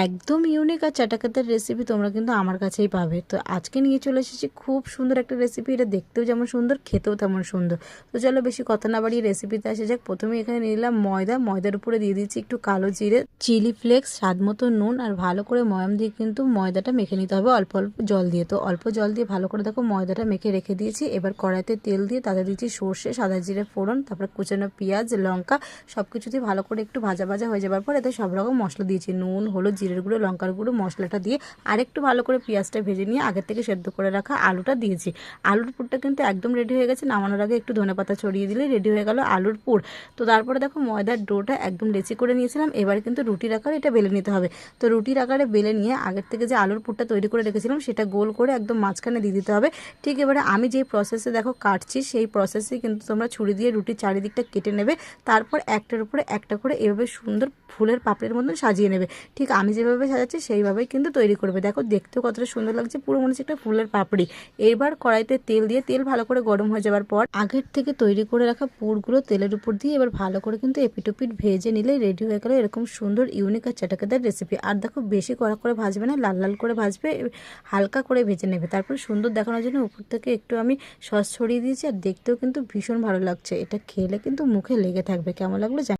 একদম ইউনিক আর চটাকেদার রেসিপি তোমরা কিন্তু আমার কাছেই পাবে। তো আজকে নিয়ে চলে এসেছি খুব সুন্দর একটা রেসিপি। এটা দেখতেও যেমন সুন্দর, খেতেও তেমন সুন্দর। তো চলো বেশি কথা না বাড়িয়ে রেসিপিতে আসা যাক। প্রথমে এখানে নিয়ে নিলাম ময়দার উপরে দিয়ে দিচ্ছি একটু কালো জিরে, চিলি ফ্লেক্স, স্বাদ মতো নুন, আর ভালো করে ময়াম দিয়ে কিন্তু ময়দাটা মেখে নিতে হবে অল্প অল্প জল দিয়ে। তো অল্প জল দিয়ে ভালো করে দেখো ময়দাটা মেখে রেখে দিয়েছি। এবার কড়াইতে তেল দিয়ে তাতে দিচ্ছি সর্ষে, সাদা জিরে ফোড়ন, তারপরে কুচানো পেঁয়াজ, লঙ্কা, সব কিছু দিয়ে ভালো করে একটু ভাজা ভাজা হয়ে যাবার পর এতে সব রকম মশলা দিয়েছি, নুন, হলুদ, জিরের গুঁড়ো, লঙ্কার গুঁড়ো, মশলাটা দিয়ে আরেকটু ভালো করে পেঁয়াজটা ভেজে নিয়ে আগের থেকে সেদ্ধ করে রাখা আলুটা দিয়েছি। আলুর পুরটা কিন্তু একদম রেডি হয়ে গেছে। নামানোর আগে একটু ধনেপাতা ছড়িয়ে দিলে রেডি হয়ে গেল আলুর পুর। তো তারপরে দেখো ময়দার ডোটা একদম লেচি করে নিয়েছিলাম। এবার কিন্তু রুটির আকারে এটা বেলে নিতে হবে। তো রুটির আকারে বেলে নিয়ে আগের থেকে যে আলুর পুরটা তৈরি করে রেখেছিলাম সেটা গোল করে একদম মাঝখানে দিয়ে দিতে হবে। ঠিক এবারে আমি যেই প্রসেসে দেখো কাটছি সেই প্রসেসে কিন্তু তোমরা ছুরি দিয়ে রুটির চারিদিকটা কেটে নেবে। তারপর একটার উপরে একটা করে এভাবে সুন্দর ফুলের পাপড়ির মতন সাজিয়ে নেবে। ঠিক আমি যেভাবে সাজাচ্ছি সেইভাবেই কিন্তু তৈরি করবে। দেখো দেখতেও কতটা সুন্দর লাগছে, পুরো মনে হচ্ছে একটা ফুলের পাপড়ি। এবার কড়াইতে তেল দিয়ে তেল ভালো করে গরম হয়ে যাওয়ার পর আগের থেকে তৈরি করে রাখা পুরগুলো তেলের উপর দিয়ে এবার ভালো করে কিন্তু এপিটোপিট ভেজে নিলে রেডি হয়ে গেল এরকম সুন্দর ইউনিক আর চটাকেদার রেসিপি। আর দেখো বেশি কড়া করে ভাজবে না, লাল লাল করে ভাজবে, হালকা করে ভেজে নেবে। তারপর সুন্দর দেখানোর জন্য উপর থেকে একটু আমি সস ছড়িয়ে দিয়েছি। আর দেখতেও কিন্তু ভীষণ ভালো লাগছে। এটা খেলে কিন্তু মুখে লেগে থাকবে। কেমন লাগলো